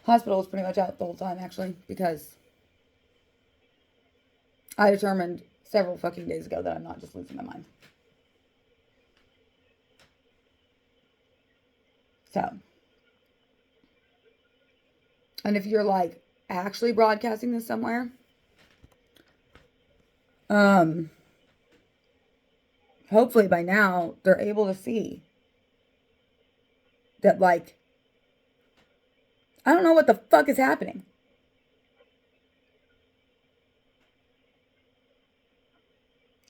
Hospital was pretty much out the whole time, actually, because I determined several fucking days ago that I'm not just losing my mind. So, and if you're like actually broadcasting this somewhere, hopefully by now they're able to see that, like, I don't know what the fuck is happening.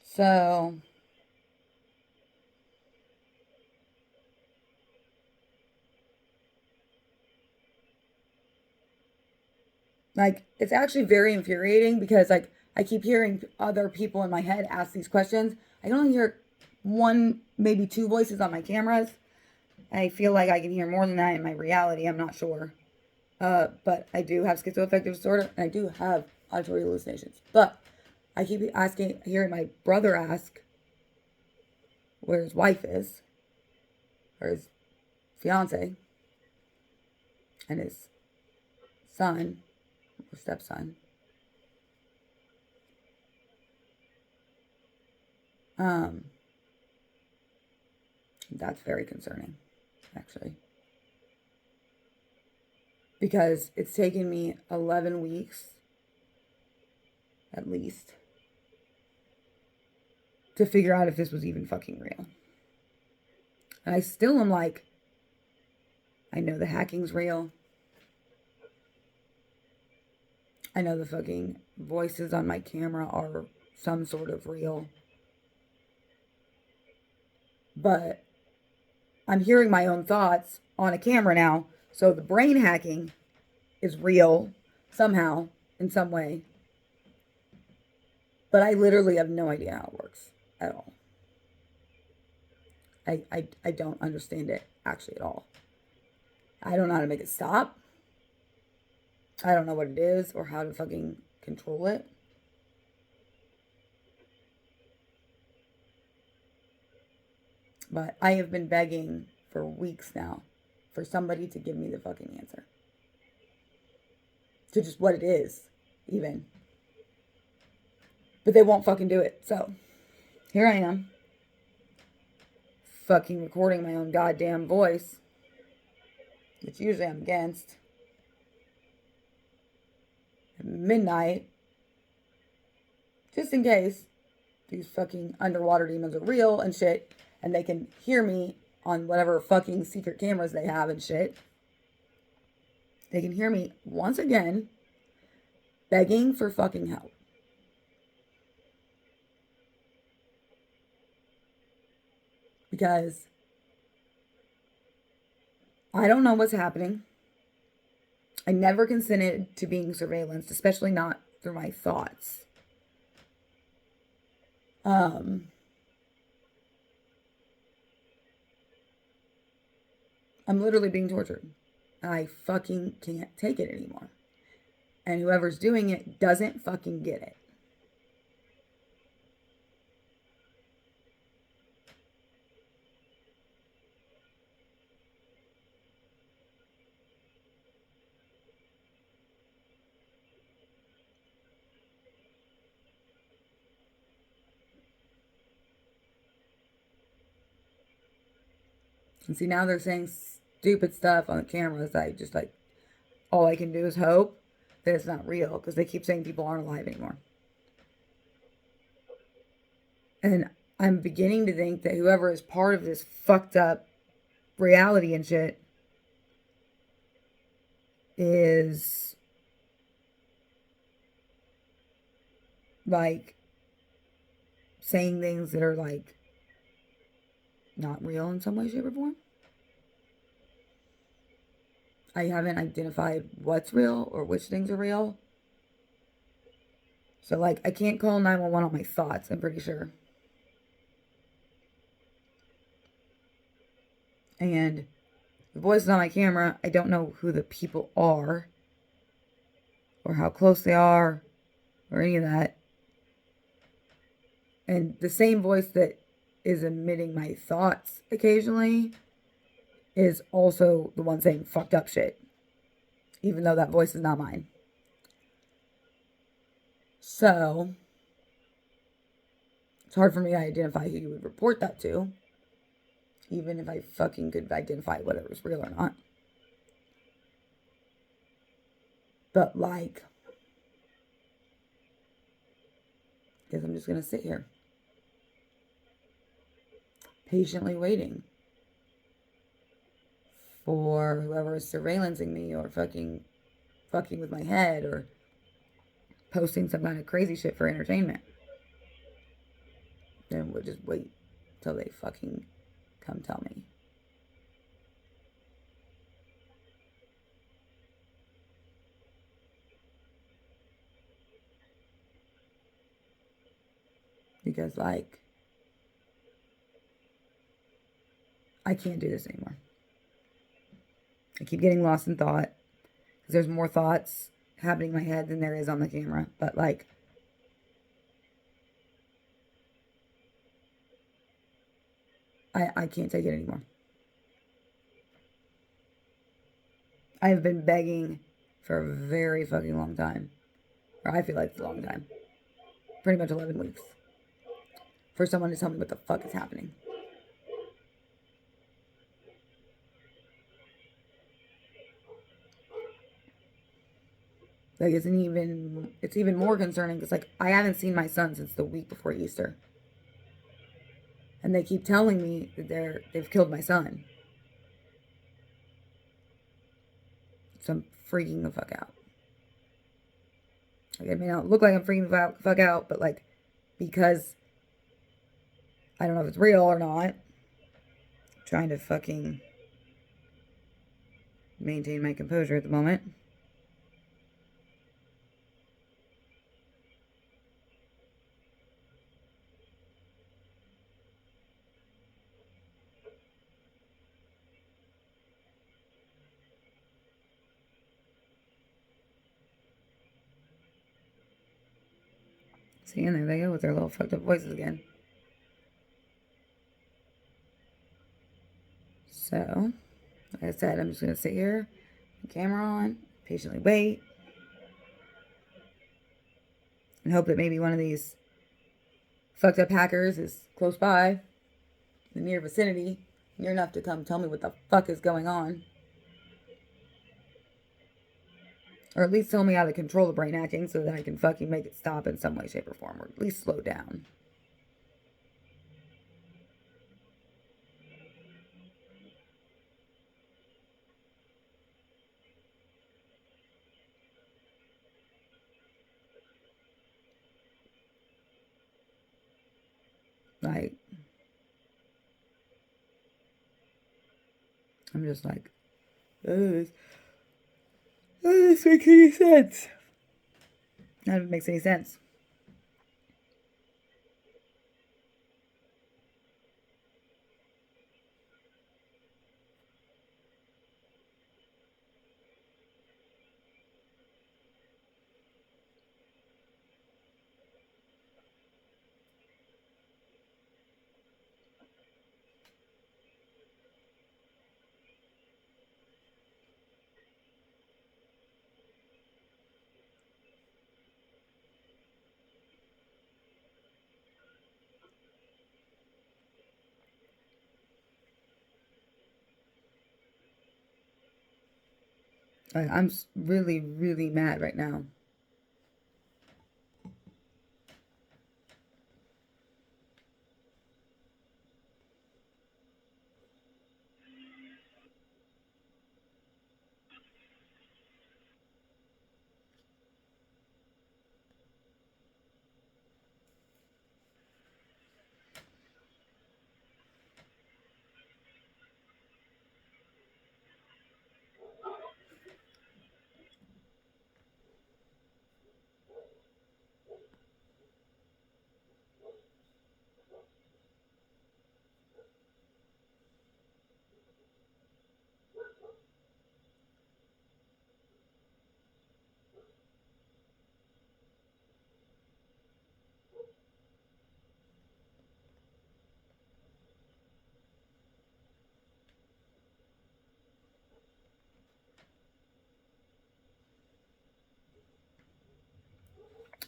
So, like, it's actually very infuriating because, like, I keep hearing other people in my head ask these questions. I can only hear one, maybe two voices on my cameras. I feel like I can hear more than that in my reality. I'm not sure. But I do have schizoaffective disorder and I do have auditory hallucinations. But I keep hearing my brother ask where his wife is, or his fiance, and his son, or stepson. That's very concerning, actually. Because it's taken me 11 weeks, at least, to figure out if this was even fucking real. And I still am like, I know the hacking's real. I know the fucking voices on my camera are some sort of real. But I'm hearing my own thoughts on a camera now. So the brain hacking is real somehow, in some way. But I literally have no idea how it works at all. I don't understand it actually at all. I don't know how to make it stop. I don't know what it is or how to fucking control it. But I have been begging for weeks now for somebody to give me the fucking answer. To just what it is, even. But they won't fucking do it. So, here I am. Fucking recording my own goddamn voice. Which usually I'm against. At midnight. Just in case these fucking underwater demons are real and shit. And they can hear me on whatever fucking secret cameras they have and shit. They can hear me once again begging for fucking help. Because I don't know what's happening. I never consented to being surveillanced, especially not through my thoughts. I'm literally being tortured. I fucking can't take it anymore. And whoever's doing it doesn't fucking get it. And see, now they're saying stupid stuff on the cameras. I just like, all I can do is hope that it's not real because they keep saying people aren't alive anymore. And I'm beginning to think that whoever is part of this fucked up reality and shit is like saying things that are like not real in some way, shape, or form. I haven't identified what's real or which things are real. So, like, I can't call 911 on my thoughts, I'm pretty sure. And the voices on my camera, I don't know who the people are or how close they are or any of that. And the same voice that is emitting my thoughts occasionally is also the one saying fucked up shit. even though that voice is not mine. So it's hard for me to identify who you would report that to, even if I fucking could identify whether it was real or not. But like, I guess I'm just gonna sit here, patiently waiting for whoever is surveillancing me or fucking with my head or posting some kind of crazy shit for entertainment. Then we'll just wait till they fucking come tell me. Because, like, I can't do this anymore. I keep getting lost in thought. Because there's more thoughts happening in my head than there is on the camera. But, like, I can't take it anymore. I have been begging for a very fucking long time. Or I feel like it's a long time. Pretty much 11 weeks. For someone to tell me what the fuck is happening. Like, it's even more concerning because, like, I haven't seen my son since the week before Easter. And they keep telling me that they've killed my son. So I'm freaking the fuck out. Like, it may not look like I'm freaking the fuck out, but, like, because I don't know if it's real or not, I'm trying to fucking maintain my composure at the moment. See, and there they go with their little fucked up voices again. So, like I said, I'm just going to sit here, camera on, patiently wait, and hope that maybe one of these fucked up hackers is close by, in the near vicinity, near enough to come tell me what the fuck is going on. Or at least tell me how to control the brain hacking so that I can fucking make it stop in some way, shape, or form, or at least slow down. Like, I'm just like, this doesn't make any sense. None of it makes any sense. Like, I'm really, really mad right now.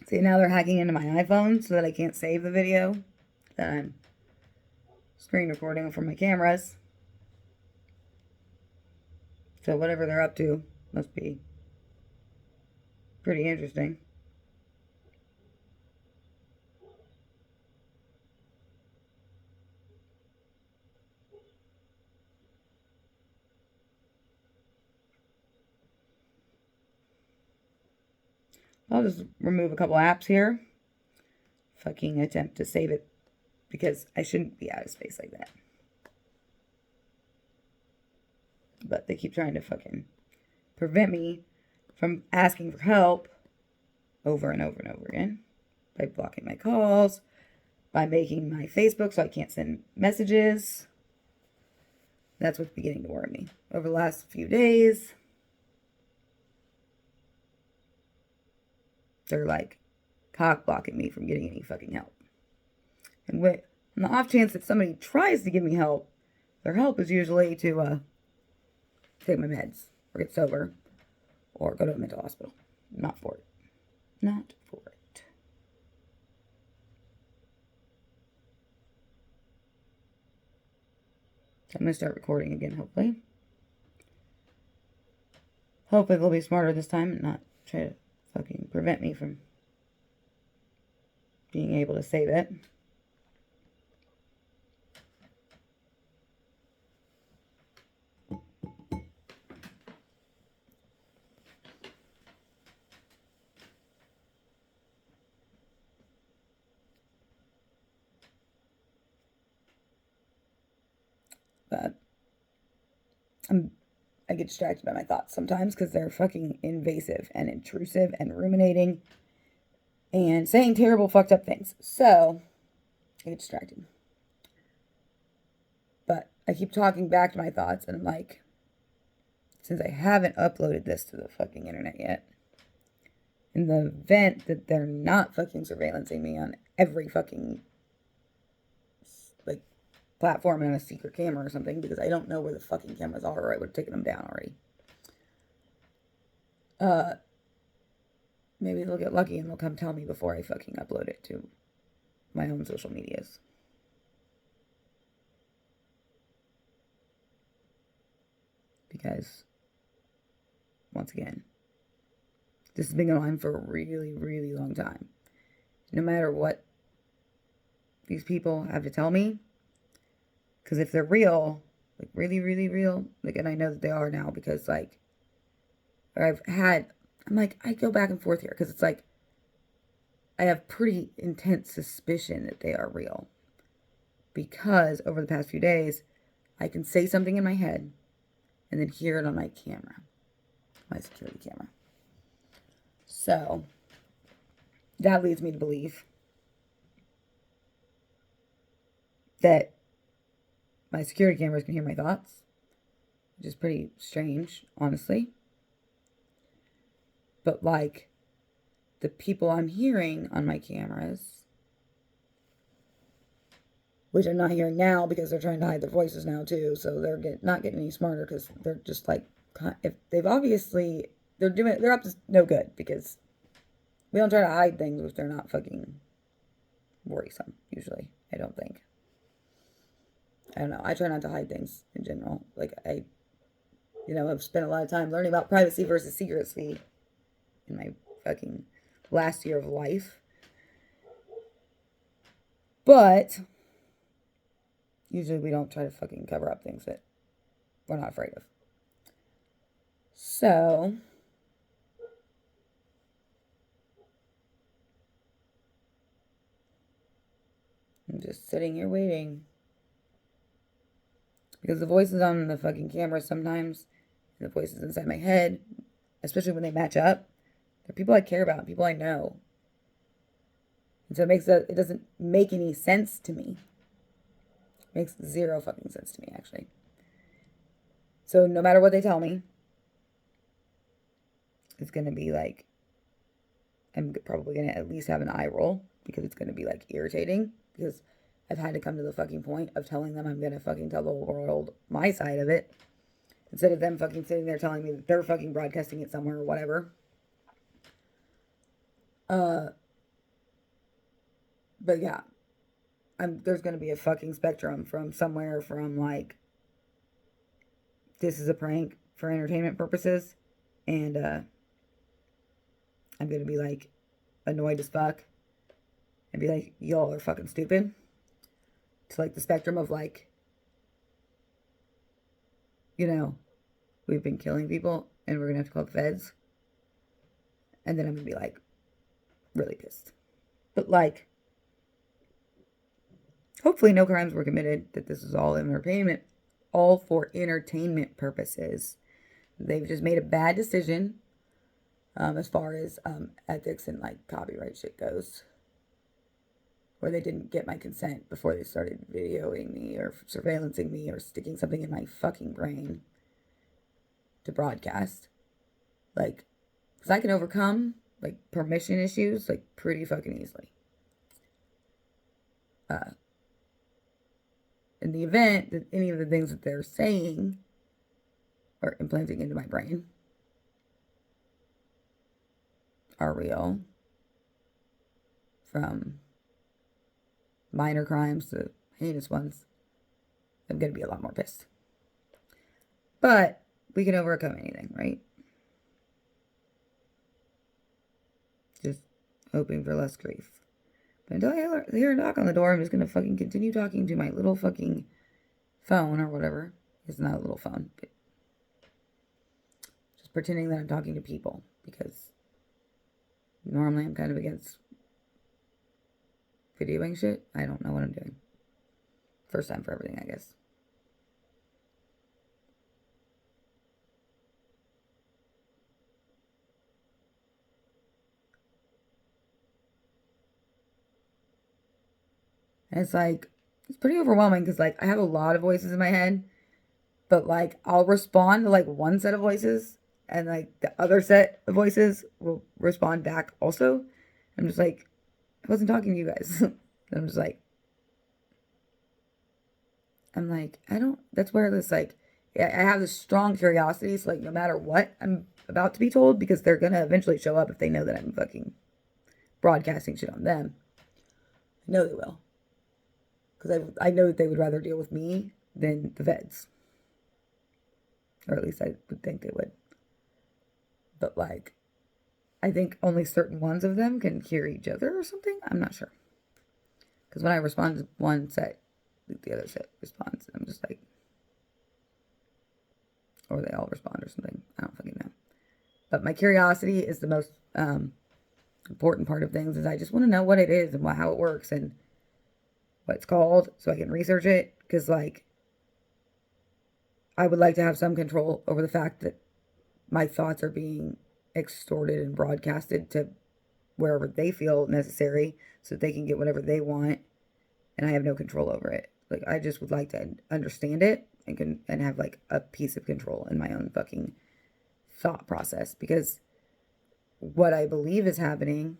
See, now they're hacking into my iPhone so that I can't save the video that I'm screen recording from my cameras. So whatever they're up to must be pretty interesting. I'll just remove a couple apps here. Fucking attempt to save it because I shouldn't be out of space like that. But they keep trying to fucking prevent me from asking for help over and over and over again by blocking my calls, by making my Facebook so I can't send messages. That's what's beginning to worry me. Over the last few days, they're like cock blocking me from getting any fucking help. And on the off chance that somebody tries to give me help, their help is usually to take my meds or get sober or go to a mental hospital. Not for it. Not for it. So I'm going to start recording again, hopefully. Hopefully they'll be smarter this time and not try to fucking prevent me from being able to save it. But I get distracted by my thoughts sometimes because they're fucking invasive and intrusive and ruminating and saying terrible, fucked up things. So I get distracted. But I keep talking back to my thoughts, and I'm like, since I haven't uploaded this to the fucking internet yet, in the event that they're not fucking surveillancing me on every fucking like platform and a secret camera or something, because I don't know where the fucking cameras are, or I would have taken them down already. Maybe they'll get lucky and they'll come tell me before I fucking upload it to my own social medias. Because, once again, this has been going on for a really, really long time. No matter what these people have to tell me, because if they're real, like really, really real, like, and I know that they are now because, like, I go back and forth here because it's like, I have pretty intense suspicion that they are real. Because over the past few days, I can say something in my head and then hear it on my camera, my security camera. So, that leads me to believe that my security cameras can hear my thoughts, which is pretty strange, honestly. But, like, the people I'm hearing on my cameras, which I'm not hearing now because they're trying to hide their voices now, too, so they're not getting any smarter because they're just, like, if they've obviously, they're up to no good because we don't try to hide things if they're not fucking worrisome, usually, I don't think. I don't know. I try not to hide things in general. Like, I've spent a lot of time learning about privacy versus secrecy in my fucking last year of life. But usually we don't try to fucking cover up things that we're not afraid of. So, I'm just sitting here waiting. Because the voices on the fucking camera sometimes, and the voices inside my head, especially when they match up, they're people I care about, people I know. And so it doesn't make any sense to me. It makes zero fucking sense to me, actually. So no matter what they tell me, it's going to be like, I'm probably going to at least have an eye roll because it's going to be like irritating because I've had to come to the fucking point of telling them I'm going to fucking tell the whole world my side of it instead of them fucking sitting there telling me that they're fucking broadcasting it somewhere or whatever. But yeah, there's going to be a fucking spectrum from somewhere from like, this is a prank for entertainment purposes, and I'm going to be like annoyed as fuck and be like, y'all are fucking stupid, to like the spectrum of like, you know, we've been killing people and we're going to have to call the feds. And then I'm going to be like really pissed. But like, hopefully no crimes were committed, that this is all entertainment, all for entertainment purposes. They've just made a bad decision as far as ethics and like copyright shit goes, where they didn't get my consent before they started videoing me or surveillancing me or sticking something in my fucking brain to broadcast. Like, because I can overcome like permission issues like pretty fucking easily. In the event that any of the things that they're saying or implanting into my brain are real, from minor crimes to heinous ones, I'm going to be a lot more pissed. But we can overcome anything, right? Just hoping for less grief. But until I hear a knock on the door, I'm just going to fucking continue talking to my little fucking phone or whatever. It's not a little phone, but just pretending that I'm talking to people, because normally I'm kind of against videoing shit. I don't know what I'm doing. First time for everything, I guess. And it's like, it's pretty overwhelming because like I have a lot of voices in my head, but like I'll respond to like one set of voices and like the other set of voices will respond back also. I'm just like, I wasn't talking to you guys. I'm just like, I don't, that's where this like, I have this strong curiosity. So like, no matter what I'm about to be told, because they're going to eventually show up if they know that I'm fucking broadcasting shit on them. I know they will. Because I know that they would rather deal with me than the feds. Or at least I would think they would. But like, I think only certain ones of them can hear each other or something. I'm not sure. Because when I respond to one set, the other set responds. I'm just like, or they all respond or something. I don't fucking know. But my curiosity is the most important part of things. Is I just want to know what it is and how it works and what it's called, so I can research it. Because like, I would like to have some control over the fact that my thoughts are being extorted and broadcasted to wherever they feel necessary, so that they can get whatever they want, and I have no control over it. Like, I just would like to understand it and have like a piece of control in my own fucking thought process, because what I believe is happening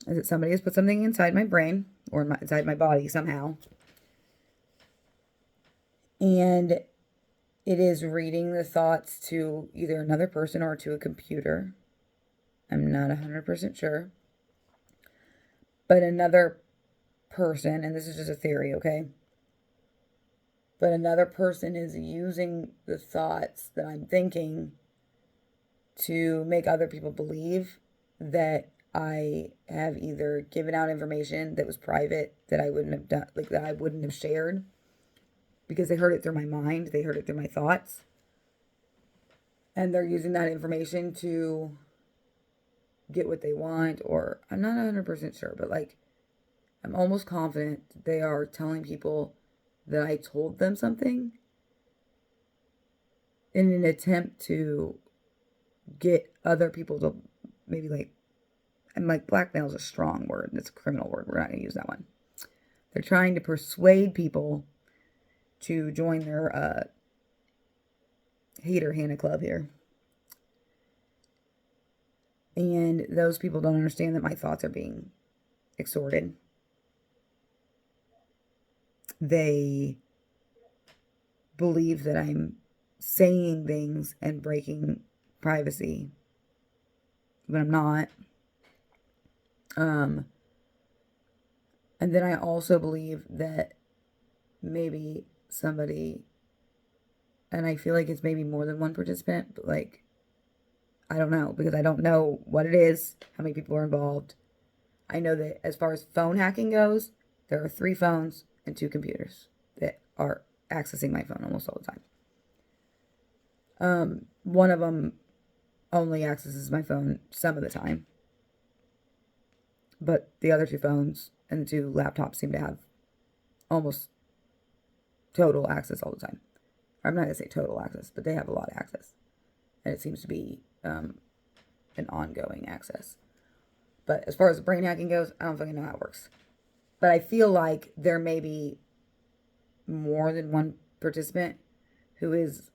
is that somebody has put something inside my brain or inside my body somehow, and it is reading the thoughts to either another person or to a computer. I'm not 100% sure. But another person, and this is just a theory, okay? But another person is using the thoughts that I'm thinking to make other people believe that I have either given out information that was private that I wouldn't have done, like that I wouldn't have shared, because they heard it through my mind, they heard it through my thoughts, and they're using that information to get what they want. Or I'm not 100% sure, but like, I'm almost confident they are telling people that I told them something in an attempt to get other people to maybe like, and like blackmail is a strong word. It's a criminal word. We're not going to use that one. They're trying to persuade people to join their hater Hannah club here. And those people don't understand that my thoughts are being extorted. They believe that I'm saying things and breaking privacy, but I'm not. And then I also believe that maybe somebody, and I feel like it's maybe more than one participant, but like, I don't know, because I don't know what it is, how many people are involved. I know that as far as phone hacking goes, there are 3 phones and 2 computers that are accessing my phone almost all the time. One of them only accesses my phone some of the time, but the other 2 phones and the 2 laptops seem to have almost total access all the time. I'm not going to say total access, but they have a lot of access. And it seems to be an ongoing access. But as far as brain hacking goes, I don't fucking know how it works. But I feel like there may be more than one participant who is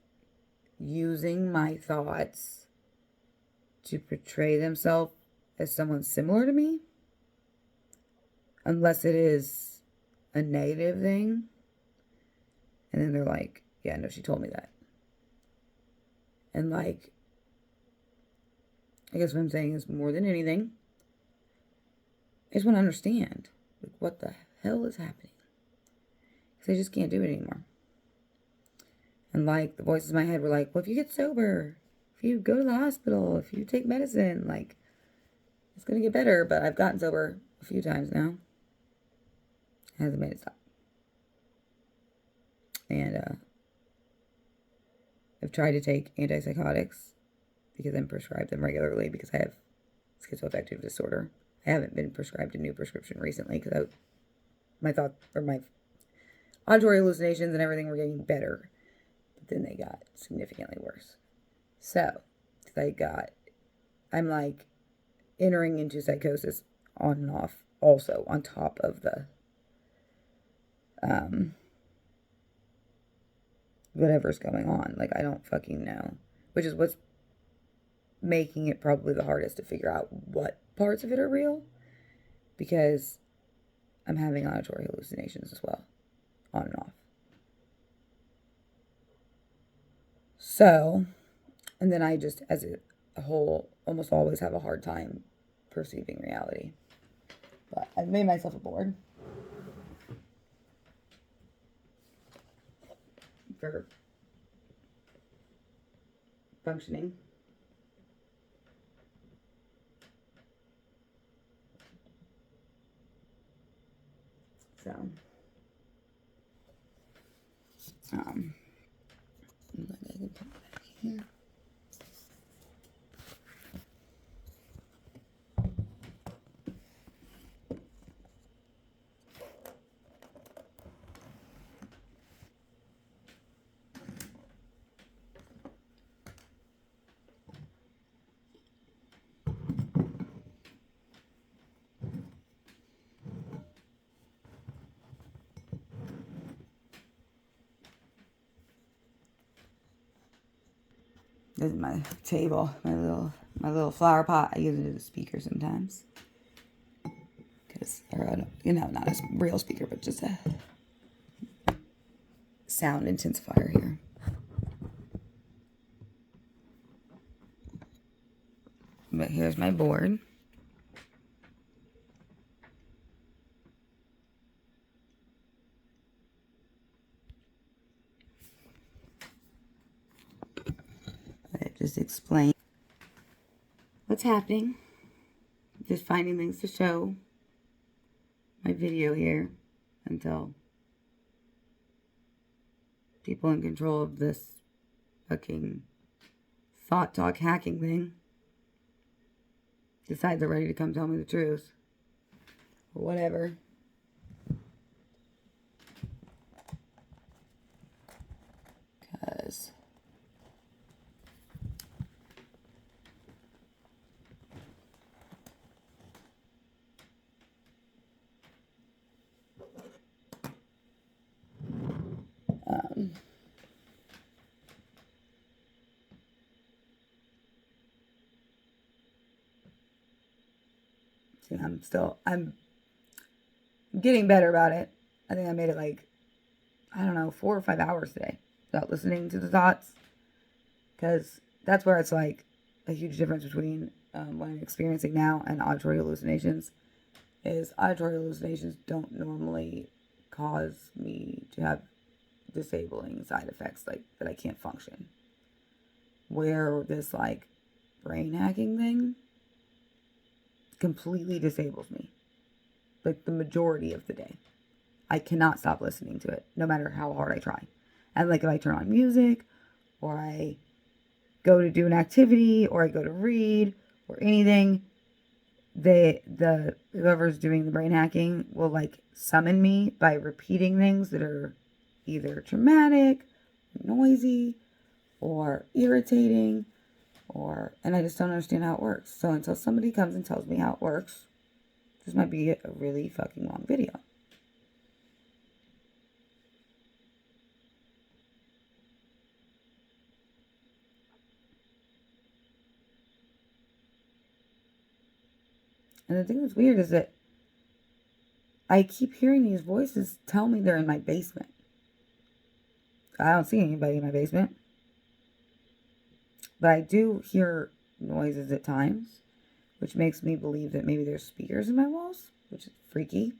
using my thoughts to portray themselves as someone similar to me. Unless it is a negative thing. And then they're like, yeah, no, she told me that. And like, I guess what I'm saying is more than anything, I just want to understand like, what the hell is happening. Because I just can't do it anymore. And like, the voices in my head were like, well, if you get sober, if you go to the hospital, if you take medicine, like, it's going to get better. But I've gotten sober a few times now. It hasn't made it stop. And I've tried to take antipsychotics because I'm prescribed them regularly because I have schizoaffective disorder. I haven't been prescribed a new prescription recently because my auditory hallucinations and everything were getting better. But then they got significantly worse. So, I'm like entering into psychosis on and off also on top of the whatever's going on. Like, I don't fucking know. Which is what's making it probably the hardest to figure out what parts of it are real. Because I'm having auditory hallucinations as well. On and off. So, and then I just, as a whole, almost always have a hard time perceiving reality. But I've made myself a board. For functioning. So, I can put it back here. This is my table, my little flower pot. I use it as a speaker sometimes. Not a real speaker, but just a sound intensifier here. But here's my board. I just explain what's happening. Just finding things to show my video here until people in control of this fucking thought talk hacking thing decide they're ready to come tell me the truth. Or whatever. Because I'm getting better about it. I think I made it like, I don't know, 4 or 5 hours today without listening to the thoughts. Because that's where it's like a huge difference between what I'm experiencing now and auditory hallucinations. is auditory hallucinations don't normally cause me to have disabling side effects like that I can't function. Where this like brain hacking thing completely disables me. Like the majority of the day. I cannot stop listening to it, no matter how hard I try. And like if I turn on music, or I go to do an activity, or I go to read, or anything, the whoever's doing the brain hacking will like summon me by repeating things that are either traumatic, noisy, or irritating, and I just don't understand how it works. So until somebody comes and tells me how it works, this might be a really fucking long video. And the thing that's weird is that I keep hearing these voices tell me they're in my basement. I don't see anybody in my basement. But I do hear noises at times, which makes me believe that maybe there's speakers in my walls, which is freaky.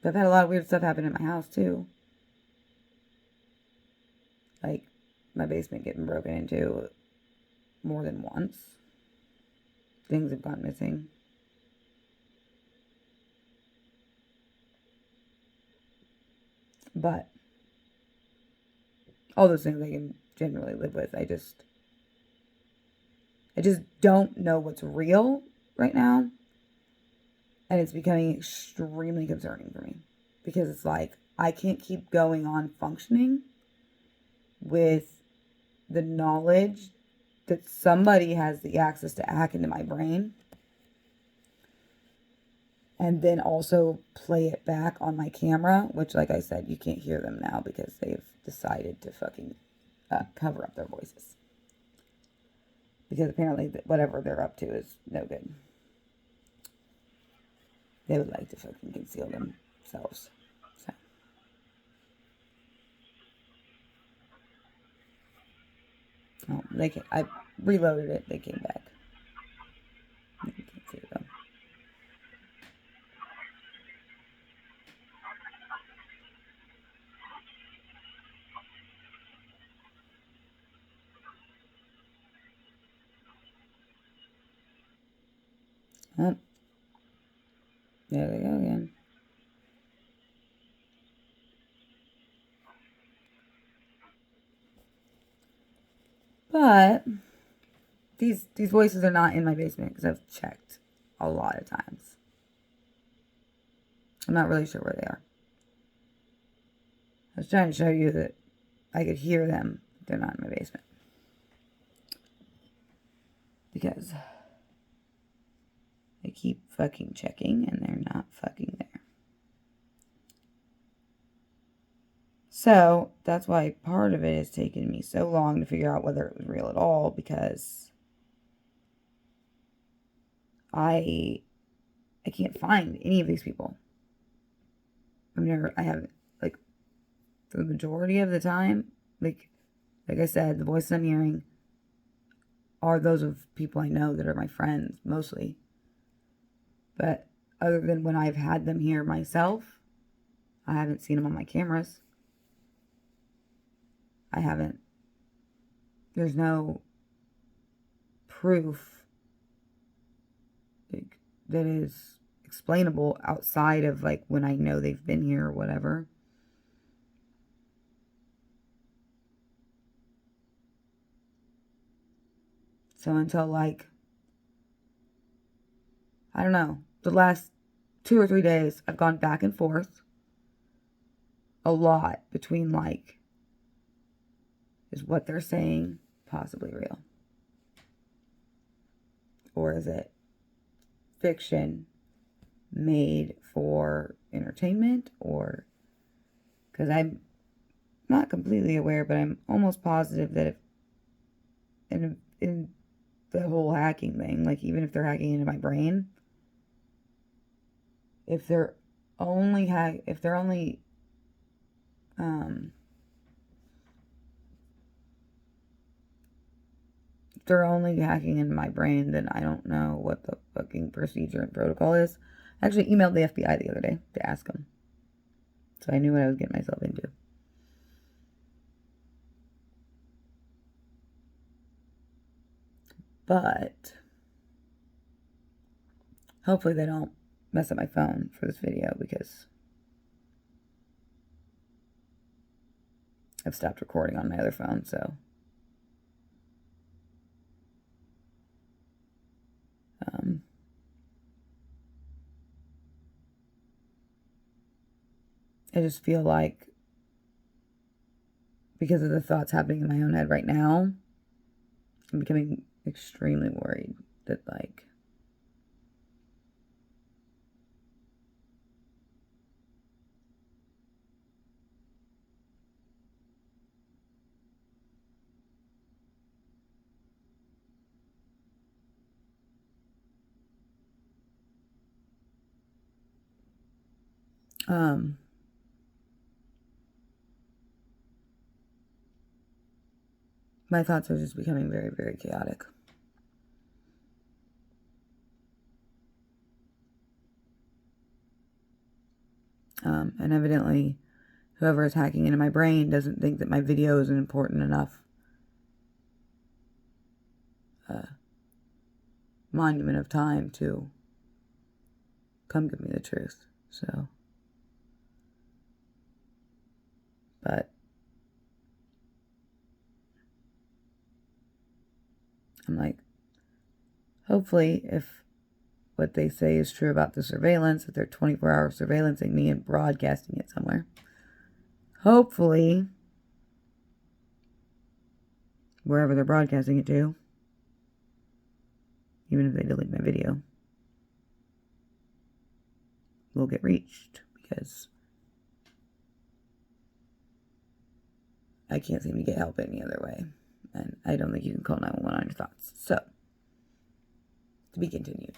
But I've had a lot of weird stuff happen in my house too. Like my basement getting broken into more than once. Things have gone missing. But all those things I can generally live with. I just don't know what's real right now. And it's becoming extremely concerning for me. Because it's like, I can't keep going on functioning with the knowledge that somebody has the access to hack into my brain. And then also play it back on my camera, which, like I said, you can't hear them now because they've decided to fucking cover up their voices. Because apparently whatever they're up to is no good. They would like to fucking conceal themselves. So. Oh, I reloaded it. They came back. You can't see it though. Oh. There they go again. But these voices are not in my basement because I've checked a lot of times. I'm not really sure where they are. I was trying to show you that I could hear them. They're not in my basement. Because I keep fucking checking and they're not fucking there. So that's why part of it has taken me so long to figure out whether it was real at all, because I can't find any of these people. I haven't, like, the majority of the time, like I said, the voices I'm hearing are those of people I know that are my friends, mostly. But other than when I've had them here myself, I haven't seen them on my cameras. I haven't. There's no proof like, that is explainable outside of like when I know they've been here or whatever. So until like, I don't know, the last 2 or 3 days, I've gone back and forth a lot between like, is what they're saying possibly real? Or is it fiction made for entertainment? Or, because I'm not completely aware, but I'm almost positive that if in the whole hacking thing, like even if they're hacking into my brain, if they're only they're only hacking into my brain, then I don't know what the fucking procedure and protocol is. I actually emailed the FBI the other day to ask them. So I knew what I was getting myself into. But hopefully they don't mess up my phone for this video, because I've stopped recording on my other phone, so I just feel like, because of the thoughts happening in my own head right now, I'm becoming extremely worried that, like, my thoughts are just becoming very, very chaotic. And evidently, whoever is hacking into my brain doesn't think that my video is an important enough monument of time to come give me the truth. So, but I'm like, hopefully, if what they say is true about the surveillance, that they're 24-hour surveillancing me and broadcasting it somewhere, hopefully, wherever they're broadcasting it to, even if they delete my video, will get reached, because I can't seem to get help any other way. And I don't think you can call 911 on your thoughts. So, to be continued.